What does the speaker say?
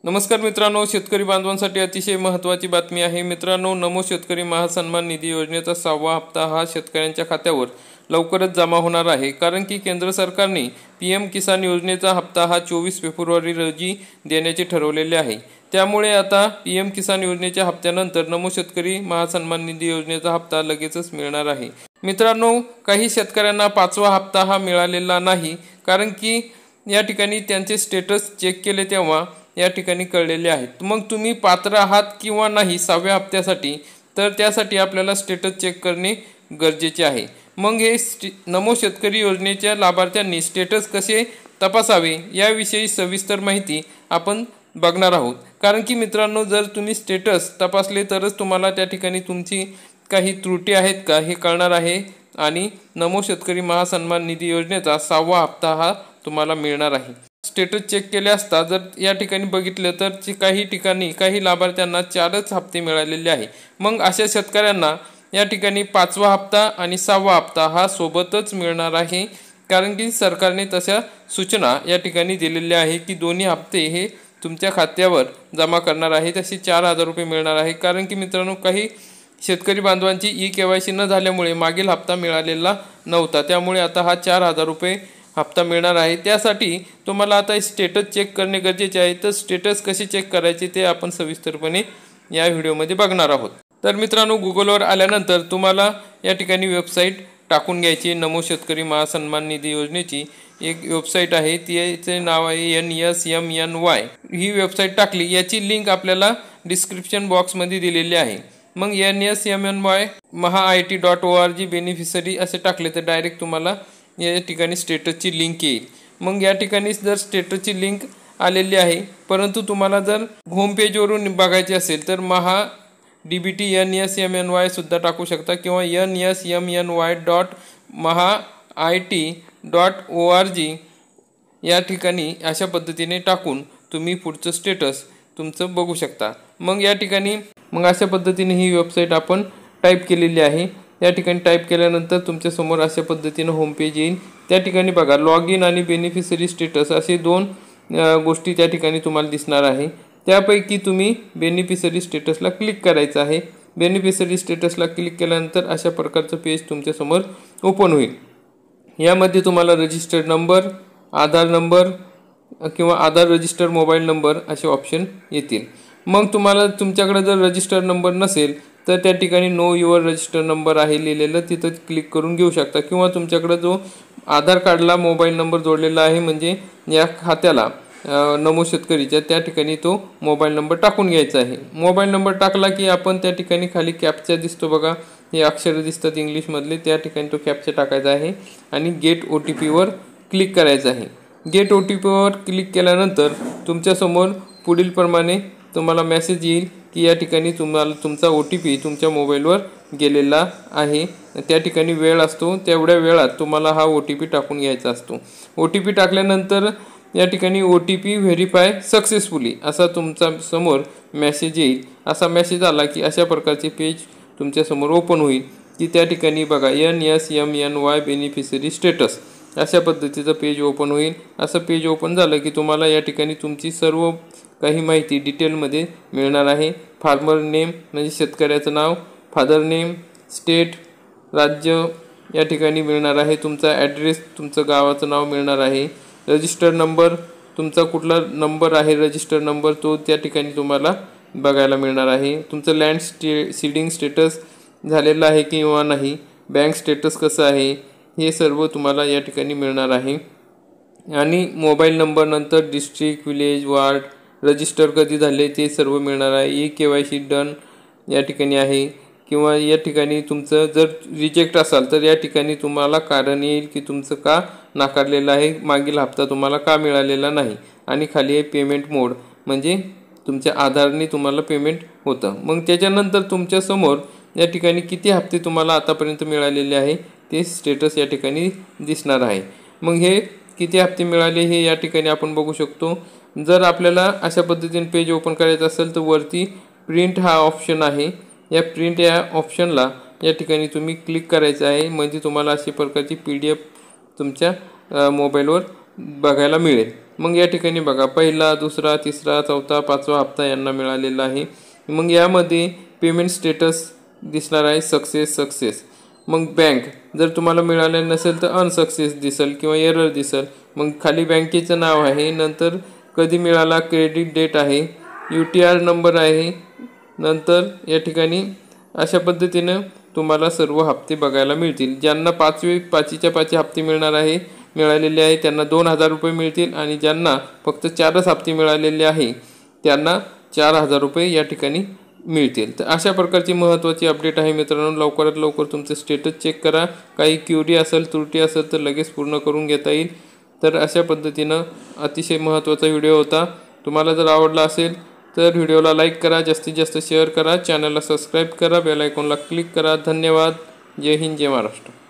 नमस्कार मित्रांनो, शेतकरी बांधवांसाठी अतिशय महत्त्वाची बातमी आहे। मित्रांनो, नमो शेतकरी महासन्मान निधी योजनेचा 6वा हप्ता हा शेतकऱ्यांच्या खात्यावर लवकरच जमा होणार आहे। कारण की केंद्र सरकारने पीएम किसान योजनेचा हप्ता हा 24 फेब्रुवारी रोजी देण्याचे ठरवलेले आहे। त्यामुळे आता पीएम किसान योजनेच्या हप्त्यानंतर नमो शेतकरी महासन्मान निधी योजनेचा हप्ता लगेचच मिळणार आहे। मित्रांनो, काही शेतकऱ्यांना 5वा हप्ता हा मिळालेला नाही, कारण की या ठिकाणी त्यांचे स्टेटस चेक केले तेव्हा या ठिकाणी कळलेले आहेत। मग तुम्ही पात्र आहात किंवा नाही 6व्या हप्त्यासाठी, तर त्यासाठी आपल्याला स्टेटस चेक करणे गरजेचे आहे। मग हे नमो शेतकरी योजनेच्या लाभार्थ्यांनी स्टेटस कसे तपासावे याविषयी सविस्तर माहिती आपण बघणार आहोत। कारण की मित्रांनो, जर तुम्ही स्टेटस तपासले तरच तुम्हाला त्या ठिकाणी तुमची काही त्रुटी आहेत का हे कळणार आहे आणि नमो शेतकरी महासन्मान निधी योजनेचा 6वा हप्ता हा तुम्हाला मिळणार आहे। स्टेटस चेक केले असता जर या ठिकाणी बघितलं तर काही ठिकाणी काही लाभार्थ्यांना 4च हप्ते मिळालेले आहे। मग अशा शेतकऱ्यांना या ठिकाणी 5वा हप्ता आणि 6वा हप्ता हा सोबतच मिळणार आहे। कारण की सरकारने तशा सूचना या ठिकाणी दिलेल्या आहे की दोन्ही हप्ते हे तुमच्या खात्यावर जमा करणार आहे, तसे 4,000 रुपये मिळणार आहे। कारण की मित्रांनो, काही शेतकरी बांधवांची ई-केवायसी न झाल्यामुळे मागील हप्ता मिळालेला नव्हता, त्यामुळे आता हा 4,000 रुपये हप्ता मिळणार आहे। त्यासाठी तुम्हाला आता स्टेटस चेक करणे गरजेचे आहे। तर स्टेटस कसे चेक करायचे ते आपण सविस्तरपणे या व्हिडिओमध्ये बघणार आहोत। तर मित्रांनो, गुगलवर आल्यानंतर तुम्हाला या ठिकाणी वेबसाईट टाकून घ्यायची। नमो शेतकरी महासन्मान निधी योजनेची एक वेबसाईट आहे, तिचे नाव आहे NSMNY। ही वेबसाईट टाकली, याची लिंक आपल्याला डिस्क्रिप्शन बॉक्समध्ये दिलेली आहे। मग NSMNY maha-it.org बेनिफिशरी असे टाकले तर डायरेक्ट तुम्हाला या ठिकाणी स्टेटसची लिंक येईल। मग या ठिकाणी जर स्टेटसची लिंक आलेली आहे, परंतु तुम्हाला जर होम पेजवरून बघायची असेल तर maha-dbt NSMNY सुद्धा टाकू शकता किंवा nsmny.maha-it.org या ठिकाणी अशा पद्धतीने टाकून तुम्ही पुढचं स्टेटस तुमचं बघू शकता। मग या ठिकाणी अशा पद्धतीने ही वेबसाईट आपण टाईप केलेली आहे। या ठिकाणी टाईप केल्यानंतर तुमच्या समोर अशा पद्धतीने होम पेज येईल। त्या ठिकाणी बघा, लॉग इन आणि बेनिफिशरी स्टेटस असे दोन गोष्टी त्या ठिकाणी तुम्हाला दिसणार आहे। त्यापैकी तुम्ही बेनिफिशरी स्टेटसला क्लिक करायचं आहे। बेनिफिशरी स्टेटसला क्लिक केल्यानंतर अशा प्रकारचं पेज तुमच्या समोर ओपन होईल। यामध्ये तुम्हाला रजिस्टर्ड नंबर, आधार नंबर किंवा आधार रजिस्टर मोबाईल नंबर असे ऑप्शन येतील। मग तुम्हाला तुमच्याकडे जर रजिस्टर्ड नंबर नसेल तर त्या ठिकाणी नो युअर रजिस्टर नंबर आहे लिहिलेलं, तिथं क्लिक करून घेऊ शकता। किंवा तुमच्याकडे जो आधार कार्डला मोबाईल नंबर जोडलेला आहे, म्हणजे या खात्याला नमो शेतकरीच्या, त्या ठिकाणी तो मोबाईल नंबर टाकून घ्यायचा आहे। मोबाईल नंबर टाकला की आपण त्या ठिकाणी खाली कॅप्चा दिसतो बघा, हे अक्षर दिसतात इंग्लिशमधले, त्या ठिकाणी तो कॅप्चा टाकायचा आहे आणि गेट OTPवर क्लिक करायचं आहे। गेट OTPवर क्लिक केल्यानंतर तुमच्यासमोर पुढील प्रमाणे तुम्हाला मेसेज येईल की या ठिकाणी तुम्हाला तुमचा OTP तुमच्या मोबाईलवर गेलेला आहे। त्या ठिकाणी वेळ असतो, तेवढ्या वेळात तुम्हाला हा OTP टाकून घ्यायचा असतो। OTP टाकल्यानंतर या ठिकाणी OTP व्हेरीफाय सक्सेसफुली असा तुमच्या समोर मेसेज येईल। असा मेसेज आला की अशा प्रकारचे पेज तुमच्या समोर ओपन होईल की त्या ठिकाणी बघा NSMNY बेनिफिशरी स्टेटस अशा पद्धतीचं पेज ओपन होईल। असं पेज ओपन झालं की तुम्हाला या ठिकाणी तुमची सर्व काही माहिती डिटेलमध्ये मिळणार आहे। फार्मर नेम म्हणजे शेतकऱ्याचं नाव, फादर नेम, स्टेट राज्य या ठिकाणी मिळणार आहे, तुमचा ॲड्रेस तुमचं गावाचं नाव मिळणार आहे, रजिस्टर नंबर तुमचा कुठला नंबर आहे रजिस्टर नंबर तो त्या ठिकाणी तुम्हाला बघायला मिळणार आहे, तुमचं लँड सीडिंग स्टेटस झालेलं आहे किंवा नाही, बँक स्टेटस कसं आहे हे सर्व तुम्हाला या ठिकाणी मिळणार आहे। आणि मोबाईल नंबर नंतर डिस्ट्रिक्ट, विलेज, वार्ड, रजिस्टर कधी झाले ते सर्व मिळणार आहे। ई-केवायसी डन या ठिकाणी आहे किंवा या ठिकाणी तुमचं जर रिजेक्ट असाल तर या ठिकाणी तुम्हाला कारण येईल की तुमचं का नाकारलेलं आहे, मागील हप्ता तुम्हाला का मिळालेला नाही। आणि खाली आहे पेमेंट मोड, म्हणजे तुमच्या आधारने तुम्हाला पेमेंट होतं। मग त्याच्यानंतर तुमच्यासमोर या ठिकाणी किती हप्ते तुम्हाला आतापर्यंत मिळालेले आहे ते स्टेटस या ठिकाणी दिसणार आहे। मग हे किती हप्ते मिळाले हे या ठिकाणी आपण बघू शकतो। जर आपल्याला अशा पद्धतीने पेज ओपन करायचं असेल तर वरती प्रिंट हा ऑप्शन आहे, या प्रिंट या ऑप्शनला या ठिकाणी तुम्ही क्लिक करायचं आहे, म्हणजे तुम्हाला अशा प्रकारची PDF तुमच्या मोबाईलवर बघायला मिळेल. मग या ठिकाणी बघा पहिला, दुसरा, तिसरा, चौथा, पाचवा हप्ता यांना मिळालेला आहे. मग यामध्ये पेमेंट स्टेटस दिसणार आहे सक्सेस. मग बँक जर तुम्हाला मिळाले नसेल तर अनसक्सेस दिसेल किंवा एरर दिसेल. मग खाली बँकेचं नाव आहे, नंतर कधी मिळाला, क्रेडिट डेट आहे, UTR नंबर आहे. नंतर या ठिकाणी अशा पद्धतीनं तुम्हाला सर्व हप्ते बघायला मिळतील. ज्यांना पाचीच्या पाची हप्ते मिळालेले आहे त्यांना 2,000 रुपये मिळतील आणि ज्यांना फक्त 4च हप्ते मिळालेले आहे त्यांना 4,000 रुपये या ठिकाणी मिळतील. तर अशा प्रकारची महत्त्वाची अपडेट आहे मित्रांनो. लवकरात लवकर तुमचं स्टेटस चेक करा. काही क्युरी असेल, त्रुटी असेल तर लगेच पूर्ण करून घेता येईल. तर अशा पद्धतीनं अतिशय महत्त्वाचा व्हिडिओ होता. तुम्हाला जर आवडला असेल तर व्हिडिओला लाईक करा, जास्तीत जास्त शेअर करा, चॅनलला सबस्क्राईब करा, बेल आयकॉनला क्लिक करा. धन्यवाद. जय हिंद, जय महाराष्ट्र.